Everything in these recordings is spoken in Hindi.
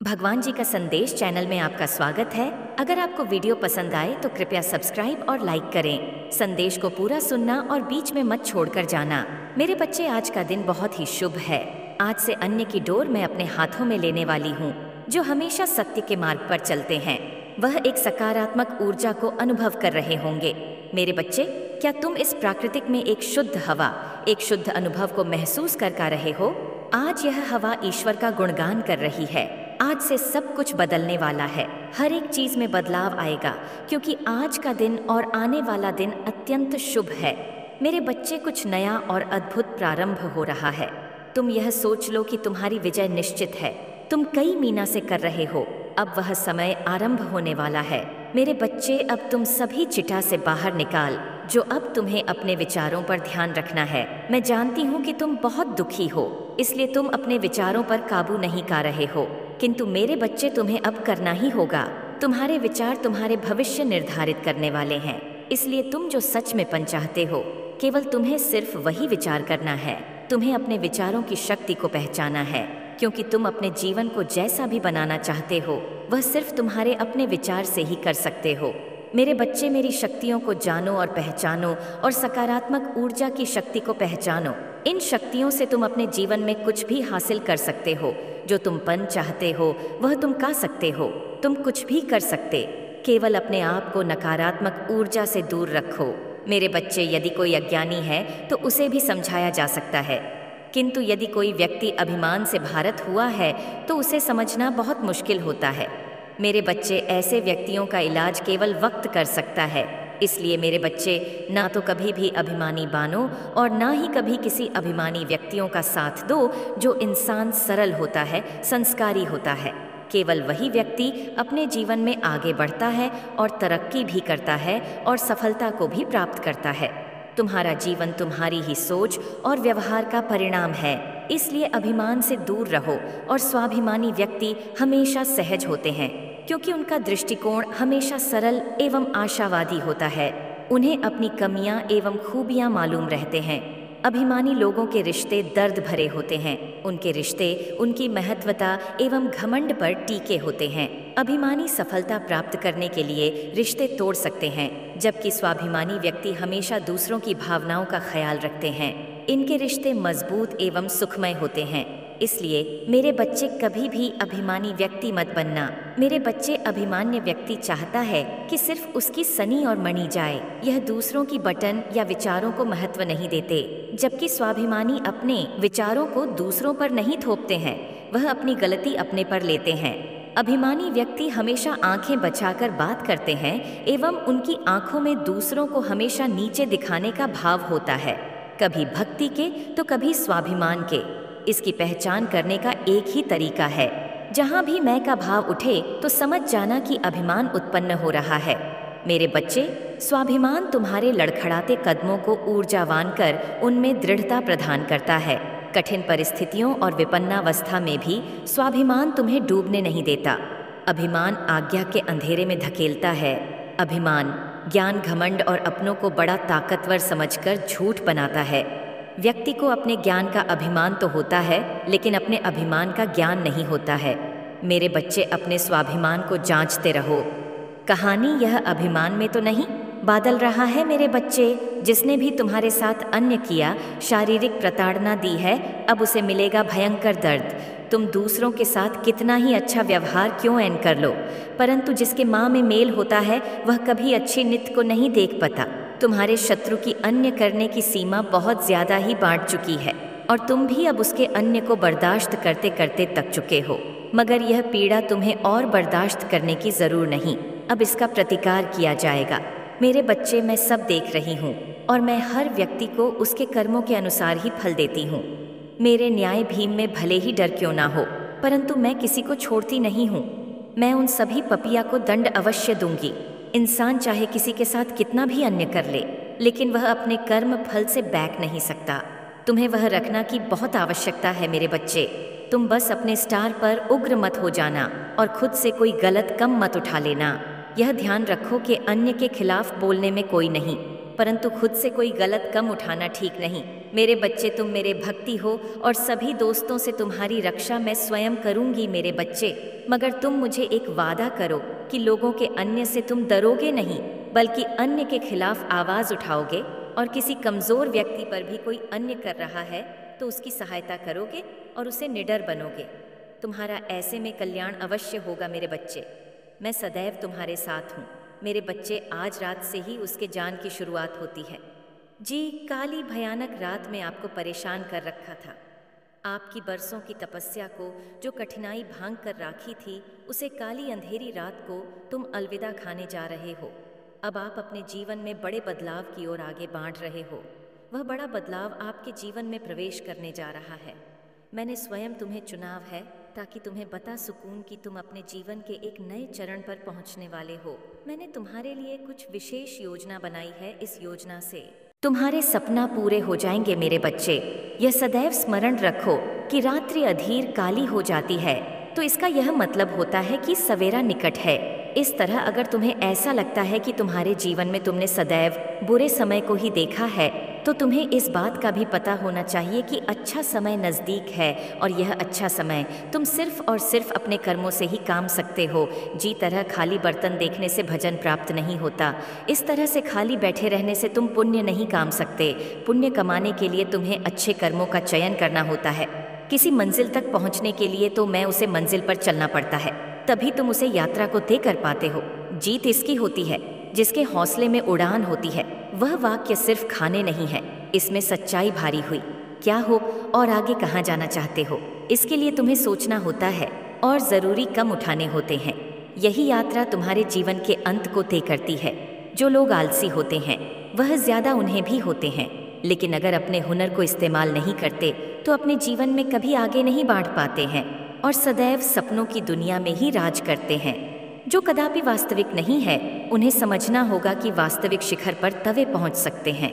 भगवान जी का संदेश चैनल में आपका स्वागत है। अगर आपको वीडियो पसंद आए तो कृपया सब्सक्राइब और लाइक करें। संदेश को पूरा सुनना और बीच में मत छोड़कर जाना। मेरे बच्चे, आज का दिन बहुत ही शुभ है। आज से अन्य की डोर मैं अपने हाथों में लेने वाली हूँ, जो हमेशा सत्य के मार्ग पर चलते हैं। वह एक सकारात्मक ऊर्जा को अनुभव कर रहे होंगे। मेरे बच्चे, क्या तुम इस प्राकृतिक में एक शुद्ध हवा, एक शुद्ध अनुभव को महसूस कर पा रहे हो? आज यह हवा ईश्वर का गुणगान कर रही है। आज से सब कुछ बदलने वाला है। हर एक चीज में बदलाव आएगा, क्योंकि आज का दिन और आने वाला दिन अत्यंत शुभ है। मेरे बच्चे, कुछ नया और अद्भुत प्रारंभ हो रहा है। तुम यह सोच लो कि तुम्हारी विजय निश्चित है। तुम कई मीना से कर रहे हो, अब वह समय आरंभ होने वाला है। मेरे बच्चे, अब तुम सभी चिटा से बाहर निकाल, जो अब तुम्हें अपने विचारों पर ध्यान रखना है। मैं जानती हूँ कि तुम बहुत दुखी हो, इसलिए तुम अपने विचारों पर काबू नहीं कर रहे हो, किंतु मेरे बच्चे, तुम्हें अब करना ही होगा। तुम्हारे विचार तुम्हारे भविष्य निर्धारित करने वाले हैं, इसलिए तुम जो सच में पन चाहते हो, केवल तुम्हें सिर्फ वही विचार करना है। तुम्हें अपने विचारों की शक्ति को पहचाना है, क्योंकि तुम अपने जीवन को जैसा भी बनाना चाहते हो, वह सिर्फ तुम्हारे अपने विचार से ही कर सकते हो। मेरे बच्चे, मेरी शक्तियों को जानो और पहचानो, और सकारात्मक ऊर्जा की शक्ति को पहचानो। इन शक्तियों से तुम अपने जीवन में कुछ भी हासिल कर सकते हो। जो तुम पन चाहते हो वह तुम पा सकते हो। तुम कुछ भी कर सकते, केवल अपने आप को नकारात्मक ऊर्जा से दूर रखो। मेरे बच्चे, यदि कोई अज्ञानी है तो उसे भी समझाया जा सकता है, किंतु यदि कोई व्यक्ति अभिमान से भारत हुआ है तो उसे समझना बहुत मुश्किल होता है। मेरे बच्चे, ऐसे व्यक्तियों का इलाज केवल वक्त कर सकता है। इसलिए मेरे बच्चे, ना तो कभी भी अभिमानी बनो और ना ही कभी किसी अभिमानी व्यक्तियों का साथ दो। जो इंसान सरल होता है, संस्कारी होता है, केवल वही व्यक्ति अपने जीवन में आगे बढ़ता है और तरक्की भी करता है और सफलता को भी प्राप्त करता है। तुम्हारा जीवन तुम्हारी ही सोच और व्यवहार का परिणाम है, इसलिए अभिमान से दूर रहो। और स्वाभिमानी व्यक्ति हमेशा सहज होते हैं, क्योंकि उनका दृष्टिकोण हमेशा सरल एवं आशावादी होता है। उन्हें अपनी कमियां एवं खूबियां मालूम रहते हैं। अभिमानी लोगों के रिश्ते दर्द भरे होते हैं। उनके रिश्ते उनकी महत्वता एवं घमंड पर टीके होते हैं। अभिमानी सफलता प्राप्त करने के लिए रिश्ते तोड़ सकते हैं, जबकि स्वाभिमानी व्यक्ति हमेशा दूसरों की भावनाओं का ख्याल रखते हैं। इनके रिश्ते मजबूत एवं सुखमय होते हैं। इसलिए मेरे बच्चे, कभी भी अभिमानी व्यक्ति मत बनना। मेरे बच्चे, अभिमान्य व्यक्ति चाहता है कि सिर्फ उसकी सनी और मणि जाए। यह दूसरों की बटन या विचारों को महत्व नहीं देते, जबकि स्वाभिमानी अपने विचारों को दूसरों पर नहीं थोपते हैं, वह अपनी गलती अपने पर लेते हैं। अभिमानी व्यक्ति हमेशा आंखें बचाकर बात करते हैं एवं उनकी आंखों में दूसरों को हमेशा नीचे दिखाने का भाव होता है, कभी भक्ति के तो कभी स्वाभिमान के। इसकी पहचान करने का एक ही तरीका है। जहाँ भी मैं का भाव उठे तो समझ जाना कि अभिमान उत्पन्न हो रहा है। मेरे बच्चे, स्वाभिमान तुम्हारे लड़खड़ाते कदमों को ऊर्जावान कर उनमें दृढ़ता प्रदान करता है। कठिन परिस्थितियों और विपन्नावस्था में भी स्वाभिमान तुम्हें डूबने नहीं देता। अभिमान आज्ञा के अंधेरे में धकेलता है। अभिमान ज्ञान, घमंड और अपनों को बड़ा ताकतवर समझकर झूठ बनाता है। व्यक्ति को अपने ज्ञान का अभिमान तो होता है, लेकिन अपने अभिमान का ज्ञान नहीं होता है। मेरे बच्चे, अपने स्वाभिमान को जांचते रहो। कहानी यह अभिमान में तो नहीं बदल रहा है। मेरे बच्चे, जिसने भी तुम्हारे साथ अन्य किया, शारीरिक प्रताड़ना दी है, अब उसे मिलेगा भयंकर दर्द। तुम दूसरों के साथ कितना ही अच्छा व्यवहार क्यों न कर लो, परंतु जिसके माँ में मेल होता है वह कभी अच्छी नित्य को नहीं देख पाता। तुम्हारे शत्रु की अन्य करने की सीमा बहुत ज्यादा ही बांट चुकी है, और तुम भी अब उसके अन्य को बर्दाश्त करते करते थक चुके हो। मगर यह पीड़ा तुम्हें और बर्दाश्त करने की जरूर नहीं, अब इसका प्रतिकार किया जाएगा। मेरे बच्चे, मैं सब देख रही हूँ, और मैं हर व्यक्ति को उसके कर्मों के अनुसार ही फल देती हूँ। मेरे न्याय भीम में भले ही डर क्यों ना हो, परंतु मैं किसी को छोड़ती नहीं हूँ। मैं उन सभी पपिया को दंड अवश्य दूंगी। इंसान चाहे किसी के साथ कितना भी अन्य कर ले, लेकिन वह अपने कर्म फल से बैक नहीं सकता। तुम्हें वह रखना की बहुत आवश्यकता है। मेरे बच्चे, तुम बस अपने स्टार पर उग्र मत हो जाना और खुद से कोई गलत कम मत उठा लेना। यह ध्यान रखो कि अन्य के खिलाफ बोलने में कोई नहीं, परंतु खुद से कोई गलत कम उठाना ठीक नहीं। मेरे बच्चे, तुम मेरे भक्ति हो और सभी दोस्तों से तुम्हारी रक्षा मैं स्वयं करूंगी मेरे बच्चे। मगर तुम मुझे एक वादा करो कि लोगों के अन्य से तुम डरोगे नहीं, बल्कि अन्य के खिलाफ आवाज़ उठाओगे, और किसी कमज़ोर व्यक्ति पर भी कोई अन्य कर रहा है तो उसकी सहायता करोगे और उसे निडर बनोगे। तुम्हारा ऐसे में कल्याण अवश्य होगा मेरे बच्चे। मैं सदैव तुम्हारे साथ हूँ मेरे बच्चे। आज रात से ही उसके जान की शुरुआत होती है। जी, काली भयानक रात में आपको परेशान कर रखा था। आपकी बरसों की तपस्या को जो कठिनाई भांग कर राखी थी, उसे काली अंधेरी रात को तुम अलविदा खाने जा रहे हो। अब आप अपने जीवन में बड़े बदलाव की ओर आगे बढ़ रहे हो। वह बड़ा बदलाव आपके जीवन में प्रवेश करने जा रहा है। मैंने स्वयं तुम्हें चुनाव है ताकि तुम्हें बता सकूं कि तुम अपने जीवन के एक नए चरण पर पहुंचने वाले हो। मैंने तुम्हारे लिए कुछ विशेष योजना बनाई है। इस योजना से तुम्हारे सपना पूरे हो जाएंगे मेरे बच्चे। यह सदैव स्मरण रखो कि रात्रि अधीर काली हो जाती है तो इसका यह मतलब होता है कि सवेरा निकट है। इस तरह अगर तुम्हें ऐसा लगता है कि तुम्हारे जीवन में तुमने सदैव बुरे समय को ही देखा है, तो तुम्हें इस बात का भी पता होना चाहिए कि अच्छा समय नज़दीक है, और यह अच्छा समय तुम सिर्फ और सिर्फ अपने कर्मों से ही काम सकते हो। जी तरह खाली बर्तन देखने से भजन प्राप्त नहीं होता, इस तरह से खाली बैठे रहने से तुम पुण्य नहीं काम सकते। पुण्य कमाने के लिए तुम्हें अच्छे कर्मों का चयन करना होता है। किसी मंजिल तक पहुंचने के लिए तो मैं उसे मंजिल पर चलना पड़ता है, तभी तुम उसे यात्रा को तय कर पाते हो। जीत इसकी होती है जिसके हौसले में उड़ान होती है। वह वाक्य सिर्फ खाने नहीं है, इसमें सच्चाई भारी हुई। क्या हो और आगे कहाँ जाना चाहते हो, इसके लिए तुम्हें सोचना होता है और ज़रूरी कम उठाने होते हैं। यही यात्रा तुम्हारे जीवन के अंत को तय करती है। जो लोग आलसी होते हैं वह ज़्यादा उन्हें भी होते हैं, लेकिन अगर अपने हुनर को इस्तेमाल नहीं करते तो अपने जीवन में कभी आगे नहीं बढ़ पाते हैं और सदैव सपनों की दुनिया में ही राज करते हैं। जो कदापि वास्तविक नहीं है, उन्हें समझना होगा कि वास्तविक शिखर पर तवे पहुंच सकते हैं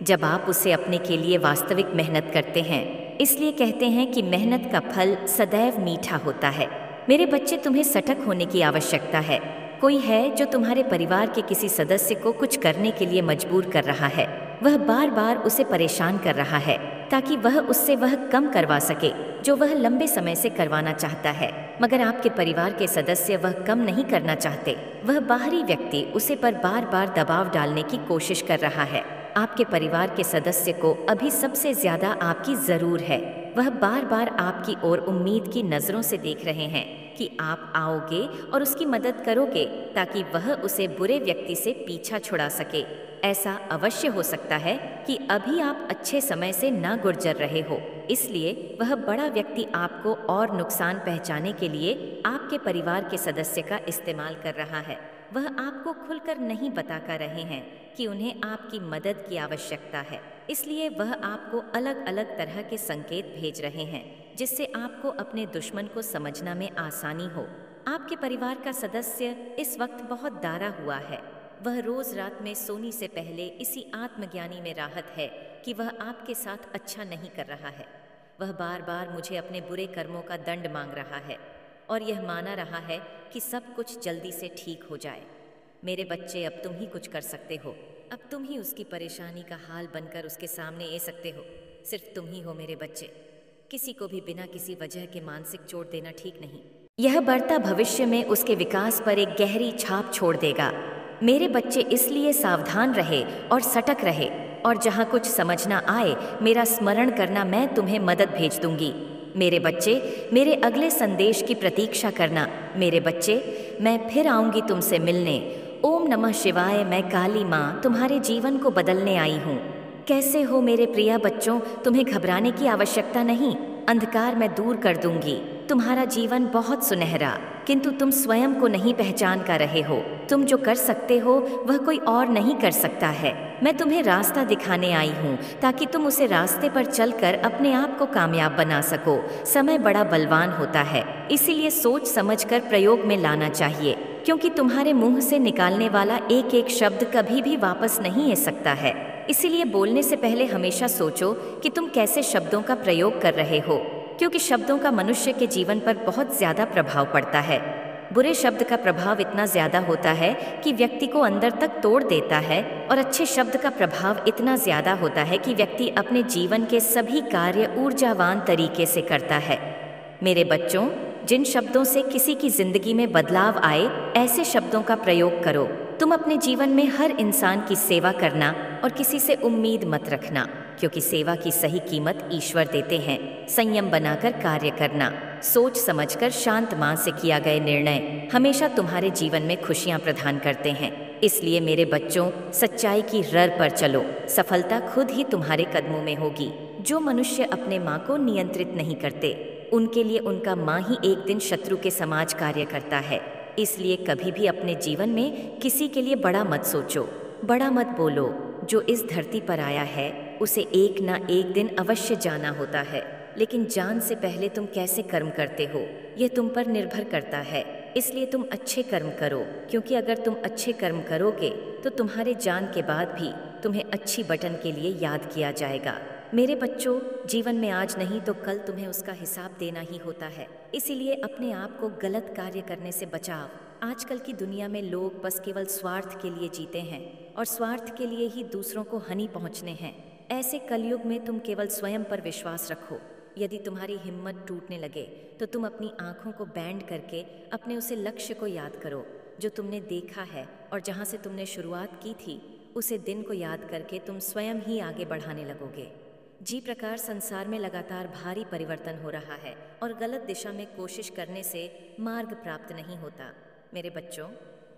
जब आप उसे अपने के लिए वास्तविक मेहनत करते हैं। इसलिए कहते हैं कि मेहनत का फल सदैव मीठा होता है। मेरे बच्चे, तुम्हें सतर्क होने की आवश्यकता है। कोई है जो तुम्हारे परिवार के किसी सदस्य को कुछ करने के लिए मजबूर कर रहा है। वह बार बार उसे परेशान कर रहा है ताकि वह उससे वह कम करवा सके जो वह लंबे समय से करवाना चाहता है, मगर आपके परिवार के सदस्य वह कम नहीं करना चाहते। वह बाहरी व्यक्ति उसे पर बार बार दबाव डालने की कोशिश कर रहा है। आपके परिवार के सदस्य को अभी सबसे ज्यादा आपकी जरूर है। वह बार बार आपकी ओर उम्मीद की नज़रों से देख रहे हैं कि आप आओगे और उसकी मदद करोगे ताकि वह उसे बुरे व्यक्ति से पीछा छुड़ा सके। ऐसा अवश्य हो सकता है कि अभी आप अच्छे समय से ना गुजर रहे हो, इसलिए वह बड़ा व्यक्ति आपको और नुकसान पहुंचाने के लिए आपके परिवार के सदस्य का इस्तेमाल कर रहा है। वह आपको खुलकर नहीं बता कर रहे हैं कि उन्हें आपकी मदद की आवश्यकता है, इसलिए वह आपको अलग अलग तरह के संकेत भेज रहे हैं जिससे आपको अपने दुश्मन को समझना में आसानी हो। आपके परिवार का सदस्य इस वक्त बहुत डरा हुआ है। वह रोज रात में सोने से पहले इसी आत्मज्ञानी में राहत है कि वह आपके साथ अच्छा नहीं कर रहा है। वह बार बार मुझे अपने बुरे कर्मों का दंड मांग रहा है और यह माना रहा है कि सब कुछ जल्दी से ठीक हो जाए। मेरे बच्चे, अब तुम ही कुछ कर सकते हो। अब तुम ही उसकी परेशानी का हाल बनकर उसके सामने आ सकते हो। सिर्फ तुम ही हो मेरे बच्चे। किसी को भी बिना किसी वजह के मानसिक चोट देना ठीक नहीं। यह बढ़ता भविष्य में उसके विकास पर एक गहरी छाप छोड़ देगा। मेरे बच्चे, इसलिए सावधान रहे और सतर्क रहे, और जहाँ कुछ समझ ना आए मेरा स्मरण करना, मैं तुम्हें मदद भेज दूंगी। मेरे बच्चे, मेरे अगले संदेश की प्रतीक्षा करना। मेरे बच्चे, मैं फिर आऊंगी तुमसे मिलने। ओम नमः शिवाय। मैं काली माँ तुम्हारे जीवन को बदलने आई हूँ। कैसे हो मेरे प्रिय बच्चों? तुम्हें घबराने की आवश्यकता नहीं। अंधकार मैं दूर कर दूंगी। तुम्हारा जीवन बहुत सुनहरा, किंतु तुम स्वयं को नहीं पहचान कर रहे हो। तुम जो कर सकते हो वह कोई और नहीं कर सकता है। मैं तुम्हें रास्ता दिखाने आई हूँ ताकि तुम उसे रास्ते पर चलकर अपने आप को कामयाब बना सको। समय बड़ा बलवान होता है, इसीलिए सोच समझकर प्रयोग में लाना चाहिए, क्योंकि तुम्हारे मुंह से निकालने वाला एक एक शब्द कभी भी वापस नहीं आ सकता है। इसीलिए बोलने से पहले हमेशा सोचो कि तुम कैसे शब्दों का प्रयोग कर रहे हो, क्योंकि शब्दों का मनुष्य के जीवन पर बहुत ज्यादा प्रभाव पड़ता है। बुरे शब्द का प्रभाव इतना ज्यादा होता है कि व्यक्ति को अंदर तक तोड़ देता है, और अच्छे शब्द का प्रभाव इतना ज्यादा होता है कि व्यक्ति अपने जीवन के सभी कार्य ऊर्जावान तरीके से करता है। मेरे बच्चों, जिन शब्दों से किसी की जिंदगी में बदलाव आए, ऐसे शब्दों का प्रयोग करो। तुम अपने जीवन में हर इंसान की सेवा करना और किसी से उम्मीद मत रखना, क्योंकि सेवा की सही कीमत ईश्वर देते हैं। संयम बनाकर कार्य करना, सोच समझकर शांत मन से किया गए निर्णय हमेशा तुम्हारे जीवन में खुशियां प्रदान करते हैं। इसलिए मेरे बच्चों, सच्चाई की रर पर चलो, सफलता खुद ही तुम्हारे कदमों में होगी। जो मनुष्य अपने माँ को नियंत्रित नहीं करते, उनके लिए उनका माँ ही एक दिन शत्रु के समाज कार्य करता है। इसलिए कभी भी अपने जीवन में किसी के लिए बड़ा मत सोचो, बड़ा मत बोलो। जो इस धरती पर आया है उसे एक ना एक दिन अवश्य जाना होता है, लेकिन जान से पहले तुम कैसे कर्म करते हो यह तुम पर निर्भर करता है। इसलिए तुम अच्छे कर्म करो, क्योंकि अगर तुम अच्छे कर्म करोगे तो तुम्हारे जान के बाद भी तुम्हें अच्छी बटन के लिए याद किया जाएगा। मेरे बच्चों, जीवन में आज नहीं तो कल तुम्हें उसका हिसाब देना ही होता है। इसीलिए अपने आप को गलत कार्य करने से बचाओ। आजकल की दुनिया में लोग बस केवल स्वार्थ के लिए जीते हैं और स्वार्थ के लिए ही दूसरों को हानि पहुंचने हैं। ऐसे कलयुग में तुम केवल स्वयं पर विश्वास रखो। यदि तुम्हारी हिम्मत टूटने लगे तो तुम अपनी आंखों को बैंड करके अपने उसे लक्ष्य को याद करो जो तुमने देखा है, और जहाँ से तुमने शुरुआत की थी उसे दिन को याद करके तुम स्वयं ही आगे बढ़ाने लगोगे। जी प्रकार संसार में लगातार भारी परिवर्तन हो रहा है और गलत दिशा में कोशिश करने से मार्ग प्राप्त नहीं होता। मेरे बच्चों,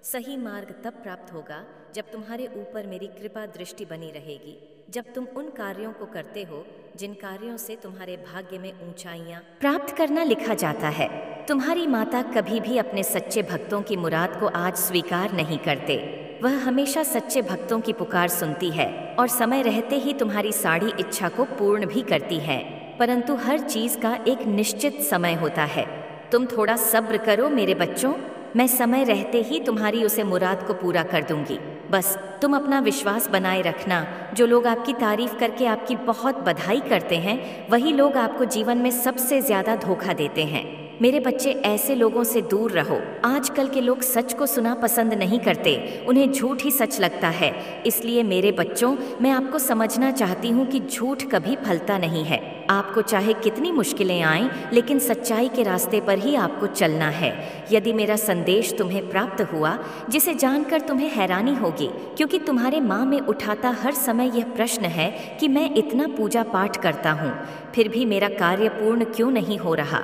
सही मार्ग तब प्राप्त होगा जब तुम्हारे ऊपर मेरी कृपा दृष्टि बनी रहेगी, जब तुम उन कार्यों को करते हो जिन कार्यों से तुम्हारे भाग्य में ऊंचाइयां प्राप्त करना लिखा जाता है। तुम्हारी माता कभी भी अपने सच्चे भक्तों की मुराद को आज स्वीकार नहीं करते। वह हमेशा सच्चे भक्तों की पुकार सुनती है और समय रहते ही तुम्हारी सारी इच्छा को पूर्ण भी करती है, परंतु हर चीज का एक निश्चित समय होता है। तुम थोड़ा सब्र करो मेरे बच्चों, मैं समय रहते ही तुम्हारी उसे मुराद को पूरा कर दूंगी। बस तुम अपना विश्वास बनाए रखना। जो लोग आपकी तारीफ करके आपकी बहुत बधाई करते हैं, वही लोग आपको जीवन में सबसे ज्यादा धोखा देते हैं। मेरे बच्चे, ऐसे लोगों से दूर रहो। आजकल के लोग सच को सुना पसंद नहीं करते, उन्हें झूठ ही सच लगता है। इसलिए मेरे बच्चों, मैं आपको समझना चाहती हूँ कि झूठ कभी फलता नहीं है। आपको चाहे कितनी मुश्किलें आएं, लेकिन सच्चाई के रास्ते पर ही आपको चलना है। यदि मेरा संदेश तुम्हें प्राप्त हुआ, जिसे जानकर तुम्हें हैरानी होगी, क्योंकि तुम्हारे माँ में उठाता हर समय यह प्रश्न है कि मैं इतना पूजा पाठ करता हूँ, फिर भी मेरा कार्य पूर्ण क्यों नहीं हो रहा।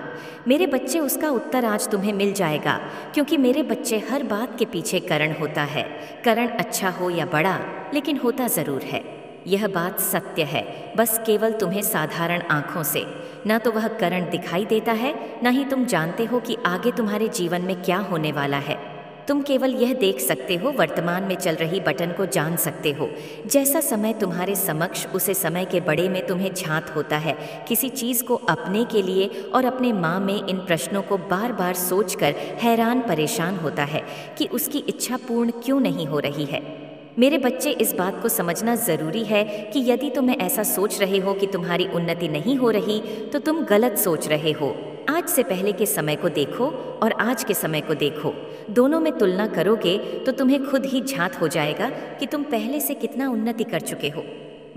मेरे बच्चे, उसका उत्तर आज तुम्हें मिल जाएगा, क्योंकि मेरे बच्चे, हर बात के पीछे कारण होता है। कारण अच्छा हो या बड़ा, लेकिन होता ज़रूर है। यह बात सत्य है, बस केवल तुम्हें साधारण आँखों से ना तो वह कारण दिखाई देता है, ना ही तुम जानते हो कि आगे तुम्हारे जीवन में क्या होने वाला है। तुम केवल यह देख सकते हो, वर्तमान में चल रही बटन को जान सकते हो। जैसा समय तुम्हारे समक्ष, उसे समय के बड़े में तुम्हें झांत होता है किसी चीज़ को अपने के लिए, और अपने माँ में इन प्रश्नों को बार बार सोचकर हैरान परेशान होता है कि उसकी इच्छा पूर्ण क्यों नहीं हो रही है। मेरे बच्चे, इस बात को समझना ज़रूरी है कि यदि तुम ऐसा सोच रहे हो कि तुम्हारी उन्नति नहीं हो रही, तो तुम गलत सोच रहे हो। आज से पहले के समय को देखो और आज के समय को देखो, दोनों में तुलना करोगे तो तुम्हें खुद ही झांत हो जाएगा कि तुम पहले से कितना उन्नति कर चुके हो।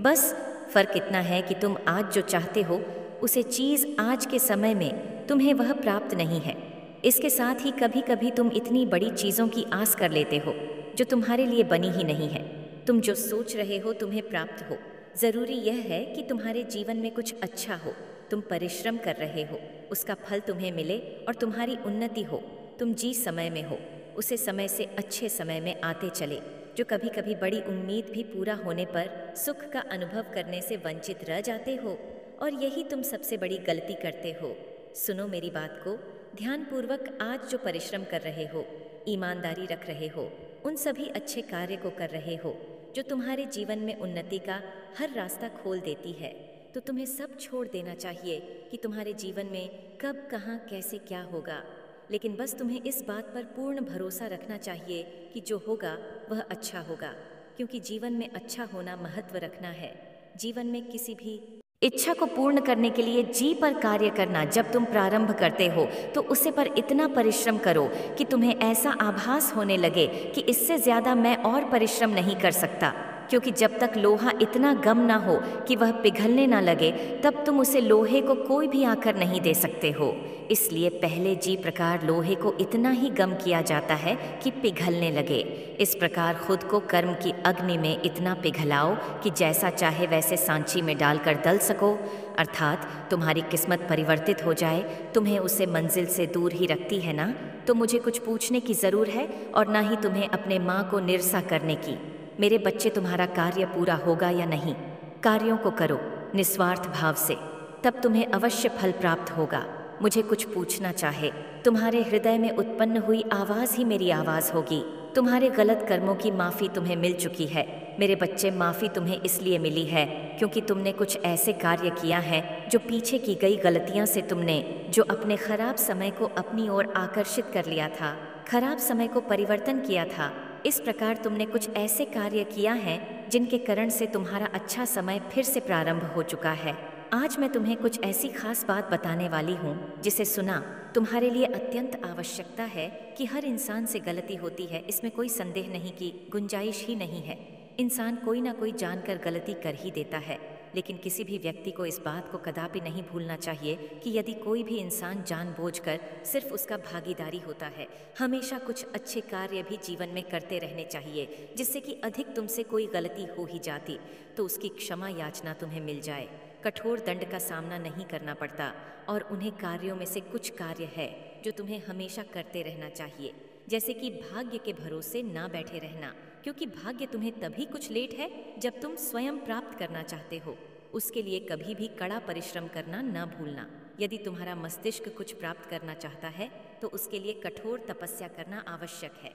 बस फर्क इतना है कि तुम आज जो चाहते हो, उसे चीज़ आज के समय में तुम्हें वह प्राप्त नहीं है। इसके साथ ही कभी कभी तुम इतनी बड़ी चीज़ों की आस कर लेते हो जो तुम्हारे लिए बनी ही नहीं है। तुम जो सोच रहे हो तुम्हें प्राप्त हो, ज़रूरी यह है कि तुम्हारे जीवन में कुछ अच्छा हो। तुम परिश्रम कर रहे हो, उसका फल तुम्हें मिले और तुम्हारी उन्नति हो। तुम जिस समय में हो, उसे समय से अच्छे समय में आते चले। जो कभी कभी बड़ी उम्मीद भी पूरा होने पर सुख का अनुभव करने से वंचित रह जाते हो, और यही तुम सबसे बड़ी गलती करते हो। सुनो मेरी बात को ध्यानपूर्वक। आज जो परिश्रम कर रहे हो, ईमानदारी रख रहे हो, उन सभी अच्छे कार्य को कर रहे हो जो तुम्हारे जीवन में उन्नति का हर रास्ता खोल देती है, तो तुम्हें सब छोड़ देना चाहिए कि तुम्हारे जीवन में कब, कहाँ, कैसे, क्या होगा। लेकिन बस तुम्हें इस बात पर पूर्ण भरोसा रखना चाहिए कि जो होगा वह अच्छा होगा, क्योंकि जीवन में अच्छा होना महत्व रखना है। जीवन में किसी भी इच्छा को पूर्ण करने के लिए जी पर कार्य करना। जब तुम प्रारंभ करते हो तो उसे पर इतना परिश्रम करो कि तुम्हें ऐसा आभास होने लगे कि इससे ज़्यादा मैं और परिश्रम नहीं कर सकता, क्योंकि जब तक लोहा इतना गम ना हो कि वह पिघलने ना लगे, तब तुम उसे लोहे को कोई भी आकर नहीं दे सकते हो। इसलिए पहले जी प्रकार लोहे को इतना ही गम किया जाता है कि पिघलने लगे। इस प्रकार खुद को कर्म की अग्नि में इतना पिघलाओ कि जैसा चाहे वैसे सांची में डालकर दल सको, अर्थात तुम्हारी किस्मत परिवर्तित हो जाए। तुम्हें उसे मंजिल से दूर ही रखती है ना, तो मुझे कुछ पूछने की ज़रूर है और ना ही तुम्हें अपने माँ को निरसा करने की। मेरे बच्चे, तुम्हारा कार्य पूरा होगा या नहीं? कार्यों को करो निस्वार्थ भाव से, तब तुम्हें अवश्य फल प्राप्त होगा। मुझे कुछ पूछना चाहे, तुम्हारे हृदय में उत्पन्न हुई आवाज़ ही मेरी आवाज़ होगी। तुम्हारे गलत कर्मों की माफ़ी तुम्हें मिल चुकी है। मेरे बच्चे, माफ़ी तुम्हें इसलिए मिली है क्योंकि तुमने कुछ ऐसे कार्य किया है जो पीछे की गई गलतियां से तुमने जो अपने खराब समय को अपनी ओर आकर्षित कर लिया था, खराब समय को परिवर्तन किया था। इस प्रकार तुमने कुछ ऐसे कार्य किया है जिनके कारण से तुम्हारा अच्छा समय फिर से प्रारंभ हो चुका है। आज मैं तुम्हें कुछ ऐसी खास बात बताने वाली हूँ जिसे सुना तुम्हारे लिए अत्यंत आवश्यकता है कि हर इंसान से गलती होती है, इसमें कोई संदेह नहीं की गुंजाइश ही नहीं है। इंसान कोई ना कोई जानकर गलती कर ही देता है, लेकिन किसी भी व्यक्ति को इस बात को कदापि नहीं भूलना चाहिए कि यदि कोई भी इंसान जानबूझकर सिर्फ उसका भागीदारी होता है, हमेशा कुछ अच्छे कार्य भी जीवन में करते रहने चाहिए, जिससे कि अधिक तुमसे कोई गलती हो ही जाती तो उसकी क्षमा याचना तुम्हें मिल जाए, कठोर दंड का सामना नहीं करना पड़ता। और उन्हें कार्यों में से कुछ कार्य है जो तुम्हें हमेशा करते रहना चाहिए, जैसे कि भाग्य के भरोसे ना बैठे रहना, क्योंकि भाग्य तुम्हें तभी कुछ लेट है जब तुम स्वयं प्राप्त करना चाहते हो। उसके लिए कभी भी कड़ा परिश्रम करना न भूलना। यदि तुम्हारा मस्तिष्क कुछ प्राप्त करना चाहता है तो उसके लिए कठोर तपस्या करना आवश्यक है।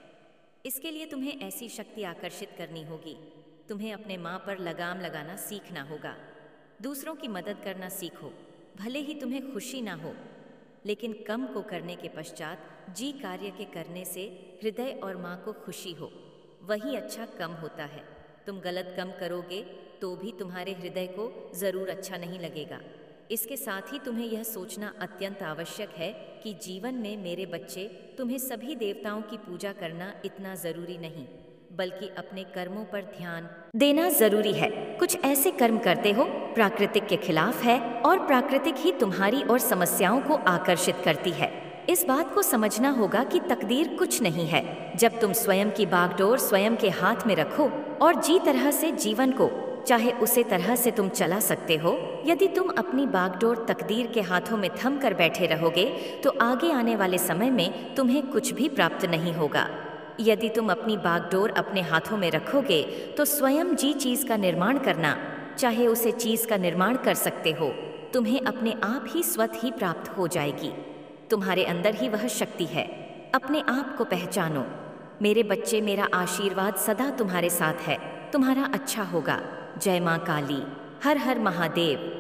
इसके लिए तुम्हें ऐसी शक्ति आकर्षित करनी होगी। तुम्हें अपने माँ पर लगाम लगाना सीखना होगा। दूसरों की मदद करना सीखो, भले ही तुम्हें खुशी ना हो, लेकिन कम को करने के पश्चात जी कार्य के करने से हृदय और माँ को खुशी हो, वही अच्छा कम होता है। तुम गलत कम करोगे तो भी तुम्हारे हृदय को ज़रूर अच्छा नहीं लगेगा। इसके साथ ही तुम्हें यह सोचना अत्यंत आवश्यक है कि जीवन में मेरे बच्चे, तुम्हें सभी देवताओं की पूजा करना इतना ज़रूरी नहीं, बल्कि अपने कर्मों पर ध्यान देना ज़रूरी है। कुछ ऐसे कर्म करते हो प्राकृतिक के खिलाफ है और प्राकृतिक ही तुम्हारी और समस्याओं को आकर्षित करती है। इस बात को समझना होगा कि तकदीर कुछ नहीं है। जब तुम स्वयं की बागडोर स्वयं के हाथ में रखो और जी तरह से जीवन को चाहे उसे तरह से तुम चला सकते हो। यदि तुम अपनी बागडोर तकदीर के हाथों में थम कर बैठे रहोगे तो आगे आने वाले समय में तुम्हें कुछ भी प्राप्त नहीं होगा। यदि तुम अपनी बागडोर अपने हाथों में रखोगे तो स्वयं जी चीज़ का निर्माण करना, चाहे उसे चीज़ का निर्माण कर सकते हो, तुम्हें अपने आप ही स्वतः ही प्राप्त हो जाएगी। तुम्हारे अंदर ही वह शक्ति है। अपने आप को पहचानो। मेरे बच्चे, मेरा आशीर्वाद सदा तुम्हारे साथ है। तुम्हारा अच्छा होगा। जय माँ काली। हर हर महादेव।